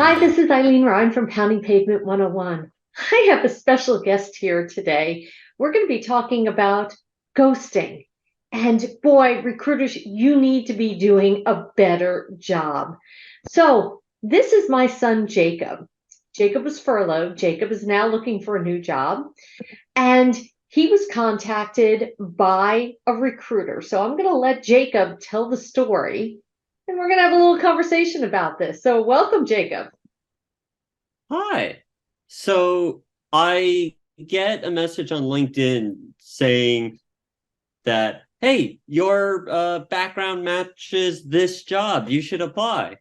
Hi, this is ILENE from Pounding Pavement 101. I have a special guest here today. We're going to be talking about ghosting. And boy, recruiters, you need to be doing a better job. So, this is my son, Jacob. Jacob was furloughed. Jacob is now looking for a new job. And he was contacted by a recruiter. So, I'm going to let Jacob tell the story. And we're going to have a little conversation about this. So, welcome, Jacob. Hi. So I get a message on LinkedIn saying that, hey, your background matches this job. You should apply.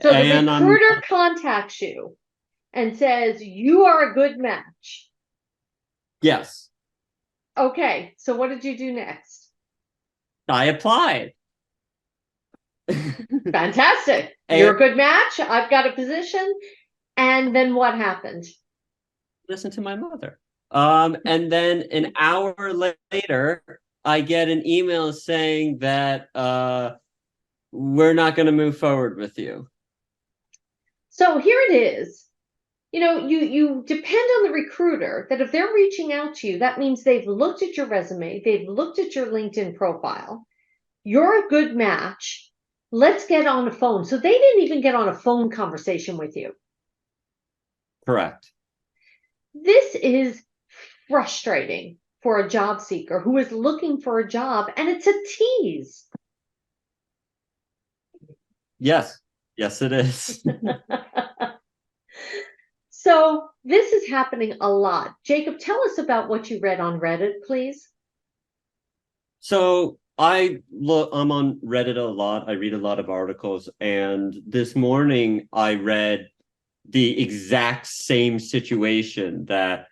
So the And I'm, recruiter contacts you and says, you are a good match. yes, Okay, so what did you do next? I applied. Fantastic. You're And a good match. I've got a position. And then what happened? listen to my mother. And then an hour later, I get an email saying that we're not going to move forward with you. So here it is. You depend on the recruiter that if they're reaching out to you, that means they've looked at your resume, they've looked at your LinkedIn profile. You're a good match. Let's get on the phone. So they didn't even get on a phone conversation with you. Correct. This is frustrating for a job seeker who is looking for a job, and it's a tease. Yes. Yes, it is. So this is happening a lot. Jacob, tell us about what you read on Reddit, please. So I'm on Reddit a lot. I read a lot of articles, and this morning I read the exact same situation that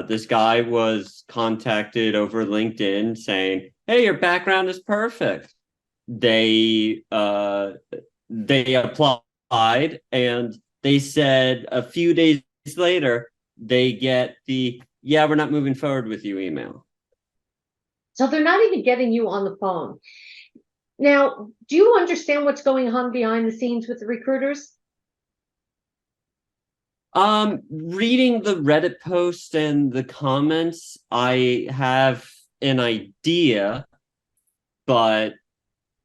this guy was contacted over LinkedIn saying, "Hey, your background is perfect." They uh they applied, and they said a few days later they get the, "Yeah, we're not moving forward with you" email. So they're not even getting you on the phone. Now, do you understand what's going on behind the scenes with the recruiters? Reading the Reddit post and the comments, I have an idea, but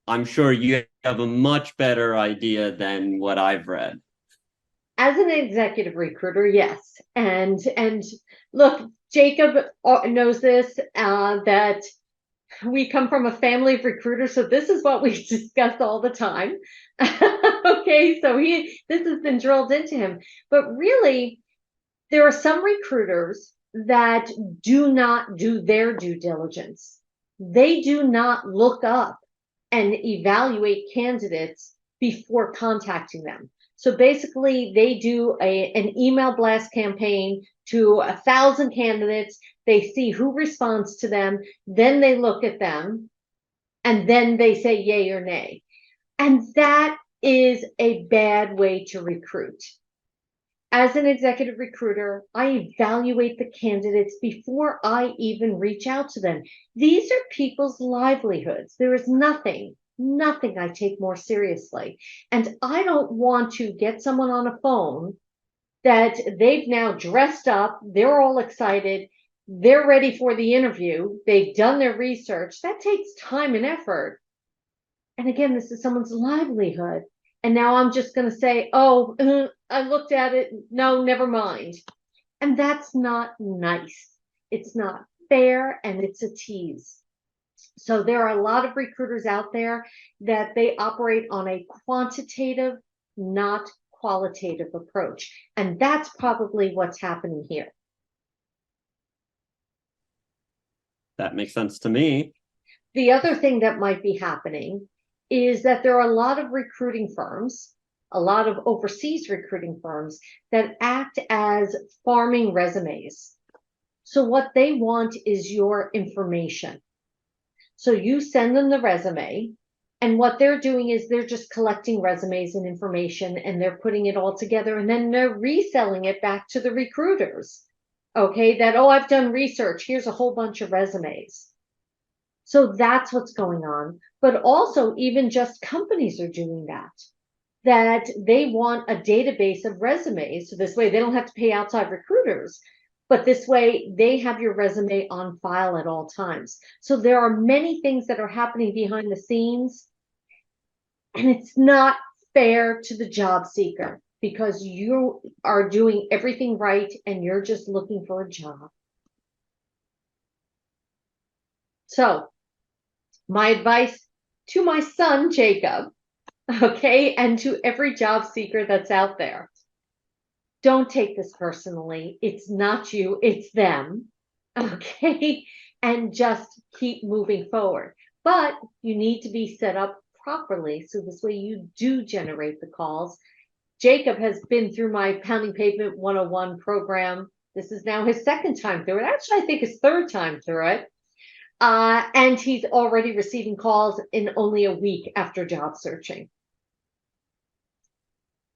I'm sure you have a much better idea than what I've read. As an executive recruiter, yes. And look, Jacob knows this, that we come from a family of recruiters, so this is what we discuss all the time. Okay, so this has been drilled into him. But really, there are some recruiters that do not do their due diligence. They do not look up and evaluate candidates before contacting them. So basically, they do an email blast campaign to 1,000 candidates. They see who responds to them, then they look at them, and then they say yay or nay. And that is a bad way to recruit. As an executive recruiter, I evaluate the candidates before I even reach out to them. These are people's livelihoods. There is nothing I take more seriously. And I don't want to get someone on a phone that they've now dressed up, they're all excited, they're ready for the interview, they've done their research. That takes time and effort. And again, this is someone's livelihood. And now I'm just going to say, oh, I looked at it. No, never mind. And that's not nice. It's not fair, and it's a tease. So there are a lot of recruiters out there that they operate on a quantitative, not qualitative approach. And that's probably what's happening here. That makes sense to me. The other thing that might be happening is that there are a lot of recruiting firms, a lot of overseas recruiting firms that act as farming resumes. So what they want is your information. So you send them the resume, and what they're doing is they're just collecting resumes and information, and they're putting it all together, and then they're reselling it back to the recruiters. Okay, that, oh, I've done research. Here's a whole bunch of resumes. So that's what's going on. But also, even just companies are doing that. that they want a database of resumes. So this way they don't have to pay outside recruiters, but this way they have your resume on file at all times. So there are many things that are happening behind the scenes, and it's not fair to the job seeker because you are doing everything right and you're just looking for a job. So my advice to my son, Jacob, okay, and to every job seeker that's out there, don't take this personally. It's not you, it's them, okay? And just keep moving forward. But you need to be set up properly so this way you do generate the calls. Jacob has been through my Pounding Pavement 101 program. This is now his second time through it. Actually, I think his third time through it. And he's already receiving calls in only a week after job searching.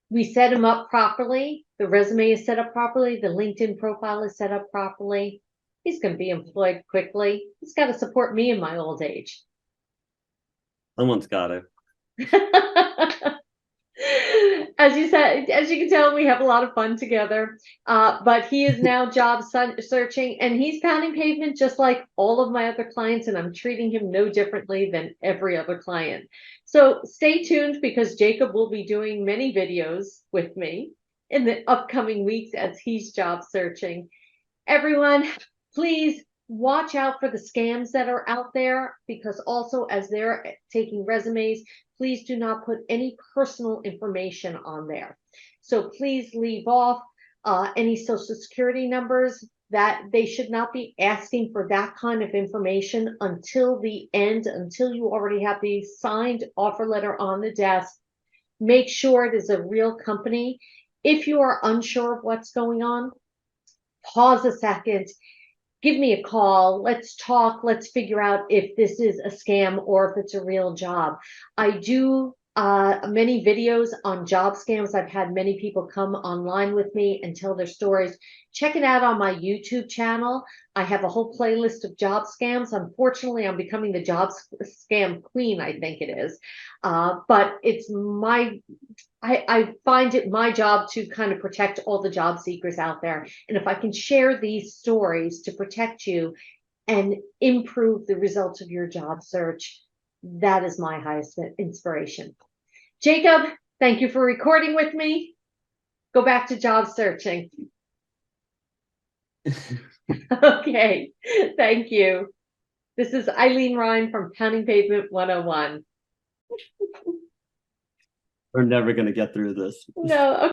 We set him up properly. The resume is set up properly. The LinkedIn profile is set up properly. He's going to be employed quickly. He's got to support me in my old age. Someone's got it. As you said, as you can tell, we have a lot of fun together. But he is now job searching, and he's pounding pavement just like all of my other clients, and I'm treating him no differently than every other client. So stay tuned because Jacob will be doing many videos with me in the upcoming weeks as he's job searching. Everyone, please watch out for the scams that are out there, because also as they're taking resumes, please do not put any personal information on there. So please leave off any social security numbers. That they should not be asking for that kind of information until the end, until you already have the signed offer letter on the desk. Make sure it is a real company. If you are unsure of what's going on, pause a second, give me a call. Let's talk. Let's figure out if this is a scam or if it's a real job. I do many videos on job scams. I've had many people come online with me and tell their stories. Check it out on my YouTube channel. I have a whole playlist of job scams. Unfortunately, I'm becoming the job scam queen, I think it is. But it's I find it my job to kind of protect all the job seekers out there. And if I can share these stories to protect you and improve the results of your job search, that is my highest inspiration. Jacob, thank you for recording with me. Go back to job searching. Okay, thank you. This is ILENE REIN from Pounding Pavement 101. We're never going to get through this. No. Okay.